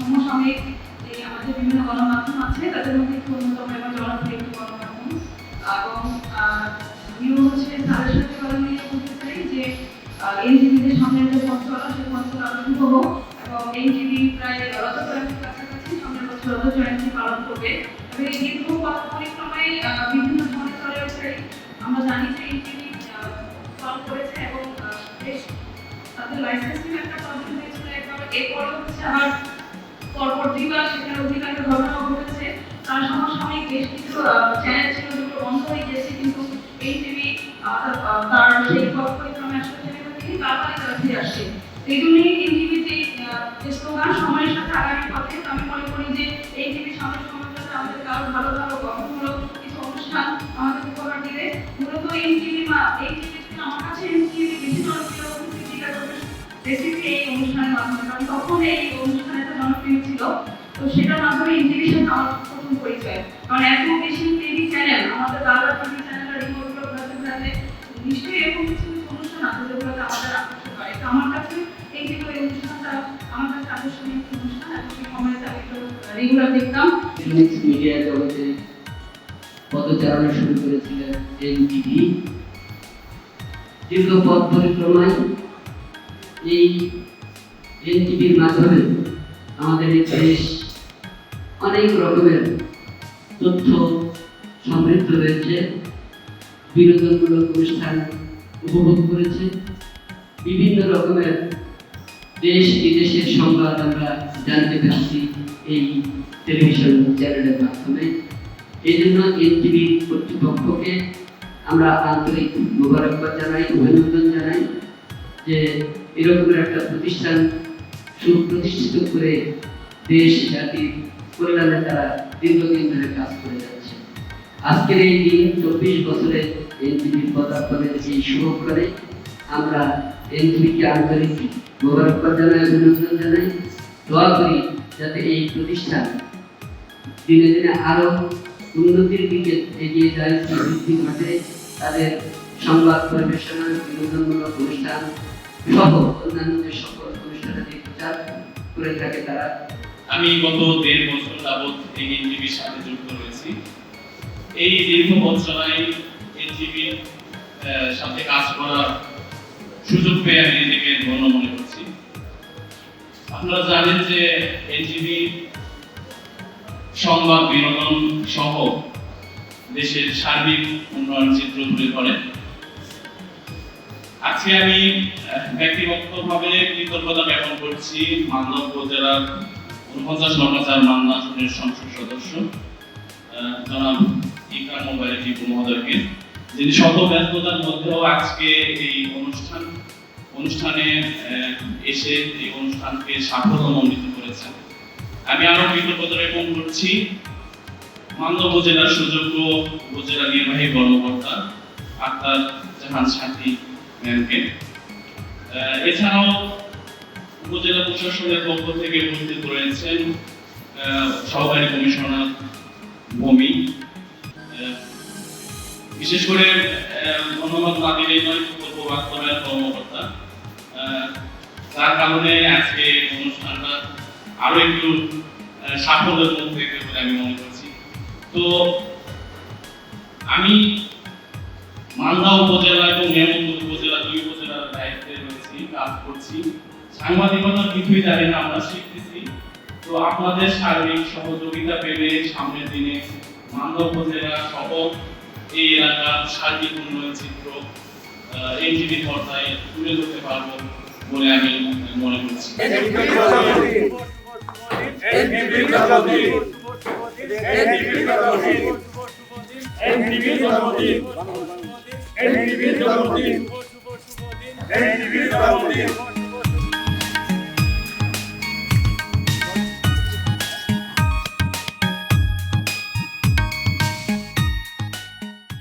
সমসাময়িক যে আমাদের বিভিন্ন গণমাধ্যম আছে তাদের মধ্যে একটু অন্যতম এবং জনপ্রিয় একটি গণমাধ্যম এবং আমিও হচ্ছে তাদের সাথে কথা নিয়ে বলতে চাই যে এনজিবিদের সামনে যে পথ চলা সেই পথ চলা শুভ হোক এবং এনজিবি প্রায় রথ জয়ন্তীর কাছাকাছি সামনের বছর রথ জয়ন্তী পালন করবে এবং এই দীর্ঘ পথ পরিক্রমায় বিভিন্ন ধরনের চলে ওঠে আমরা জানি যে এনজিবি পালন করেছে এবং বেশ তাদের লাইসেন্সিং একটা প্রবলেম হয়েছিল একবার এরপরে হচ্ছে আবার পরপর দুইবার সেখানে অগ্নিকাণ্ডের ঘটনা ঘটেছে তার সমসাময়িক বেশ কিছু চ্যানেল ছিল যেগুলো বন্ধ হয়ে গেছে কিন্তু এনজিবি তার সেই পথ পরিক্রমা আসলে চ্যানেল থেকে তাড়াতাড়ি তারা ফিরে আসছে এই জন্যই এনজিবি যে স্লোগান সময়ের সাথে আগামী পথে আমি মনে করি যে এনজিবি সামনের সময়টাতে আমাদের আরো ভালো ভালো গঠনমূলক কিছু অনুষ্ঠান আমাদের উপহার দিবে মূলত এনজিবি আমার কাছে এনজিবি বেশি জনপ্রিয় রেসিপি এই অনুষ্ঠানের মাধ্যমে কারণ তখন এই অনুষ্ঠান এত জনপ্রিয় ছিল তো সেটার মাধ্যমে এনজিবির সাথে আমার প্রথম পরিচয় কারণ এত বেশি টিভি চ্যানেল আমাদের বাংলা টিভি চ্যানেল রিমোটগুলো ঘোরাতে নিশ্চয়ই এরকম কিছু অনুষ্ঠান আছে যেগুলোতে আমাদের আকর্ষণ করে তো আমার কাছে এই অনুষ্ঠানটা আমার কাছে আকর্ষণীয় একটি অনুষ্ঠান এবং সেই সময়তে আমি রেগুলার দেখতাম মিডিয়া জগতে পদচারণা শুরু করেছিলেন এনজিবি দীর্ঘ পথ পরিক্রমায় এই এনজিবির মাধ্যমে আমাদের এই দেশ অনেক রকমের তথ্য সমৃদ্ধ হয়েছে বিনোদনমূলক অনুষ্ঠান উপভোগ করেছে বিভিন্ন রকমের দেশ বিদেশের সংবাদ আমরা জানতে পারছি এই টেলিভিশন চ্যানেলের মাধ্যমে এই জন্য এনজিবি কর্তৃপক্ষকে আমরা আন্তরিক মোবারকবাদ জানাই অভিনন্দন জানাই যে এরকমের একটা প্রতিষ্ঠান সুপ্রতিষ্ঠিত করে দেশ জাতির কল্যাণে তারা দীর্ঘদিন ধরে কাজ করে যাচ্ছে আজকের এই দিন 24 বছরের এনজিবির পদার্পণের এই শুভক্ষণে আমরা এনজিবিকে আন্তরিক মোবারকবাদ জানাই অভিনন্দন জানাই দোয়া করি যাতে এই প্রতিষ্ঠান দিনে দিনে আরো উন্নতির দিকে এগিয়ে যায় বৃদ্ধি ঘটে তাদের সংবাদ পরিবেশনা বিনোদনমূলক অনুষ্ঠান সহ অন্যান্য যে সকল অনুষ্ঠানে প্রচার করে থাকে তারা আমি গত 1.5 বছর যাবৎ এই এনজিবির সাথে যুক্ত রয়েছি এই দীর্ঘ বছরায় এনজিবির সাথে কাজ করার সুযোগ পেয়ে আমি নিজেকে ধন্য মনে করছি আপনারা জানেন যে এনজিবি সংবাদ বিনোদন সহ দেশের সার্বিক উন্নয়ন চিত্র তুলে ধরে আজকে আমি ব্যক্তিগতভাবে কৃতজ্ঞতা জ্ঞাপন করছি মালদা উপজেলার 49 নম্বর মালদা আসনের সংসদ সদস্য জনাব ইকরাম মোবাইল টিপু মহোদয়কে যিনি শত ব্যস্ততার মধ্যেও আজকে এই অনুষ্ঠানে এসে এই অনুষ্ঠানকে সাফল্যমণ্ডিত করেছেন আমি আরো কৃতজ্ঞতা জ্ঞাপন করছি মালদা উপজেলার সুযোগ্য উপজেলা নির্বাহী কর্মকর্তা আক্তার জাহান সাথী ম্যামকে এছাড়াও উপজেলা প্রশাসনের পক্ষ থেকে উপস্থিত রয়েছেন সহকারী কমিশনার ভূমি বিশেষ করে ধন্যবাদ না দিলেই নয় প্রকল্প বাস্তবায়ন কর্মকর্তা তার কারণে আজকে অনুষ্ঠানটা আরো একটু সাফল্যের মুখ দেখবে বলে আমি মনে করছি তো আমি মালদা উপজেলা এবং মেহেরপুর উপজেলা দুই উপজেলার দায়িত্বে রয়েছি কাজ করছি সাংবাদিকতার কিছুই জানি না আমরা শিখতেছি তো আপনাদের সার্বিক সহযোগিতা পেলে সামনের দিনে মালদা উপজেলা সহ এই এলাকার সার্বিক উন্নয়ন চিত্র এনজিবি পর্দায় তুলে ধরতে পারবো বলে আমি মনে করছি NDB